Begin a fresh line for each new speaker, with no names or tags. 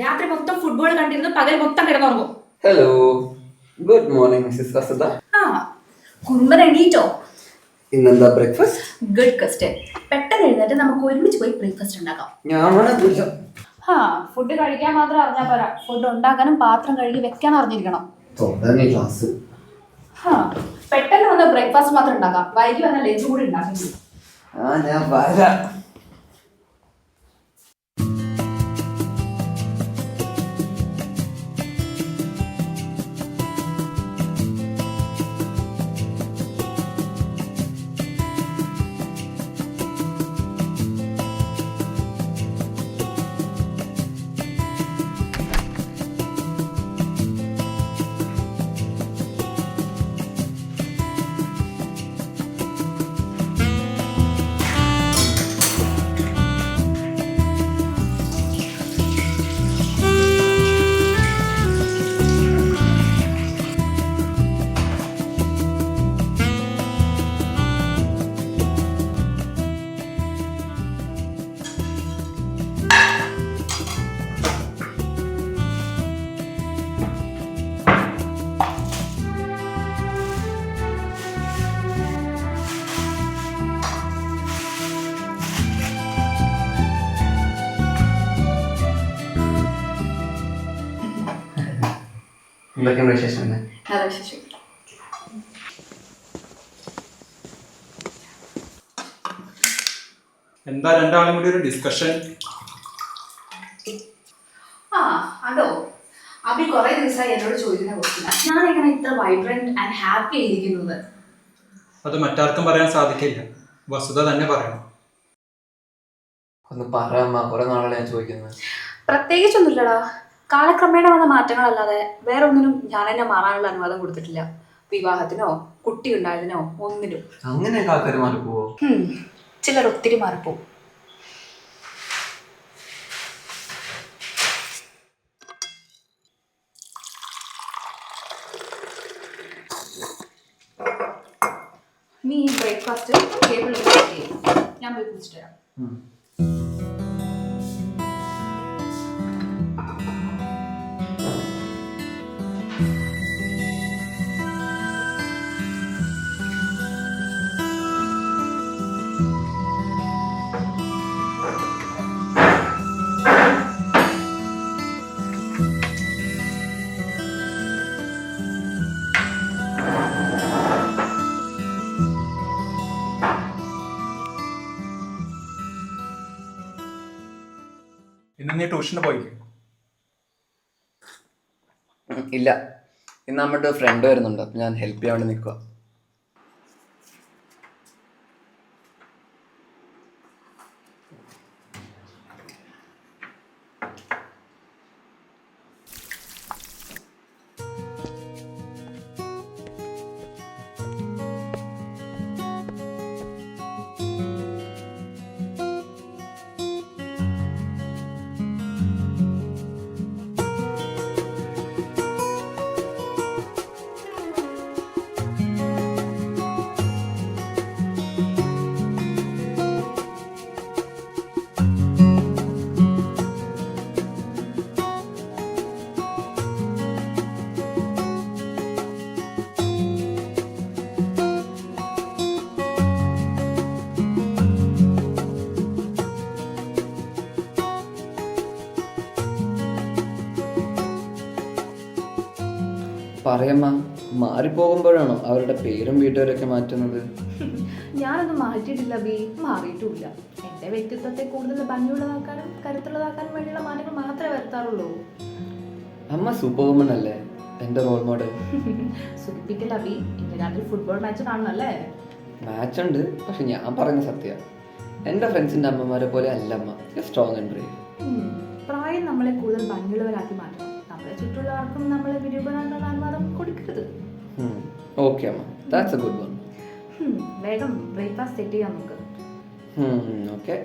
രാത്രി മൊത്തം ഫുട്ബോൾ കണ്ടിരുന്നു, പകൽ മൊത്തം കിടന്നുറങ്ങും.
Hello, good morning Mrs Vasudha.
ആ കുറുമ്പൻ എണീറ്റോ?
ഇന്നെന്താ ബ്രേക്ക്ഫാസ്റ്റ്?
Good question. പെട്ടെന്ന് എഴുന്നേറ്റ് നമുക്ക് ഒരുമിച്ച് പോയി ബ്രേക്ക്ഫാസ്റ്റ് ഉണ്ടാക്കാം.
ഞാൻ
ആ ഫുഡ് കഴിക്കാൻ മാത്രം അറിഞ്ഞാൽ പോരാ, ഫുഡ് ഉണ്ടാക്കാനും പാത്രം കഴുകി വെക്കാൻ അറിഞ്ഞിരിക്കണം.
ക്ലാസ്.
ആ പെട്ടെന്ന് വന്ന് ബ്രേക്ക്ഫാസ്റ്റ് മാത്രം ഉണ്ടാക്കാം, വൈകി വന്ന ലഞ്ച് കൂടി ഉണ്ടാക്കി.
ഞാൻ വരാം. എന്തൊക്കെയാണ് വിശേഷം?
നല്ല വിശേഷം.
എന്താ രണ്ടാളും കൂടി ഒരു ഡിസ്കഷൻ?
ആ അതോ, അഭി കുറെ ദിവസമായി എന്നോട് ചോദിക്കുന്ന ക്വസ്റ്റ്യൻ, ഞാൻ എങ്ങനെ ഇത്ര വൈബ്രന്റ് ആൻഡ് ഹാപ്പി ആയിരിക്കുന്നത്?
അത് മറ്റാർക്കും പറയാൻ സാധിക്കില്ല, വസുധ തന്നെ പറയണം.
ഒന്ന് പറയാമ്മ, കുറെ നാളെ ഞാൻ ചോദിക്കുന്നത്.
പ്രത്യേകിച്ചൊന്നുമില്ലടാ, കാലക്രമേണ വന്ന മാറ്റങ്ങളല്ലാതെ വേറെ ഒന്നിനും ഞാൻ എന്നെ മാറാനുള്ള അനുവാദം കൊടുത്തിട്ടില്ല. വിവാഹത്തിനോ കുട്ടി ഉണ്ടായതിനോ ഒന്നിനും.
അങ്ങനെയൊക്കെ ആൾക്കാർ മാറിപ്പോവോ?
ചിലർ ഒത്തിരി മാറിപ്പോവും. നീ ഈ ബ്രേക്ക്ഫാസ്റ്റ് ടേബിളിൽ ചെയ്യും, ഞാൻ പോയി കുടിച്ചിട്ട് തരാം.
ഇന്ന് നീ ട്യൂഷന് പോയില്ലേ?
ഇല്ല, ഇന്ന് നമ്മുടെ ഫ്രണ്ട് വരുന്നുണ്ട്, അപ്പം ഞാൻ ഹെൽപ്പ് ചെയ്യാൻ വേണ്ടി നിൽക്കുക. പറയമ്മ, മാറിപ്പോകുമ്പോഴാണോ അവരുടെ പേരും വീട്ടുകാരൊക്കെ മാറ്റുന്നത്?
ഞാനൊന്നും മാറ്റിയിട്ടില്ല ബി, മാറിയിട്ടുമില്ല. എന്റെ വ്യക്തിത്വത്തെ കൂടുതൽ ഭംഗിയുള്ളതാക്കാനും കരുത്തുള്ളതാക്കാനും വേണ്ടിയുള്ള മാറ്റങ്ങൾ മാത്രമേ വരുത്താറുള്ളൂ.
അമ്മ സൂപ്പർ വുമൺ അല്ലേ, എന്റെ റോൾ മോഡൽ.
സുഖിപ്പിക്കില്ല ബി, ഇന്ന് രാത്രി ഫുട്ബോൾ മാച്ച് കാണണല്ലേ?
മാച്ച് ഉണ്ട്, പക്ഷെ ഞാൻ പറയുന്ന സത്യം, എന്റെ ഫ്രണ്ട്സിന്റെ അമ്മമാരെ പോലെ അല്ല അമ്മ, സ്ട്രോങ് ആൻഡ് ബ്രേവ്.
പ്രായം നമ്മളെ കൂടുതൽ ഭംഗിയുള്ളവരാക്കി മാറ്റണം. നമ്മളെ ചുറ്റുള്ളവർക്കും നമ്മളെ വിരൂപനാനുള്ള അനുവാദം കൊടുക്കരുത്.
ഓക്കെ അമ്മ, ദാറ്റ്സ് എ ഗുഡ് വൺ.
വേഗം ബ്രേക്ക്ഫാസ്റ്റ് സെറ്റ് ചെയ്യാൻ നോക്ക്.
ഓക്കെ.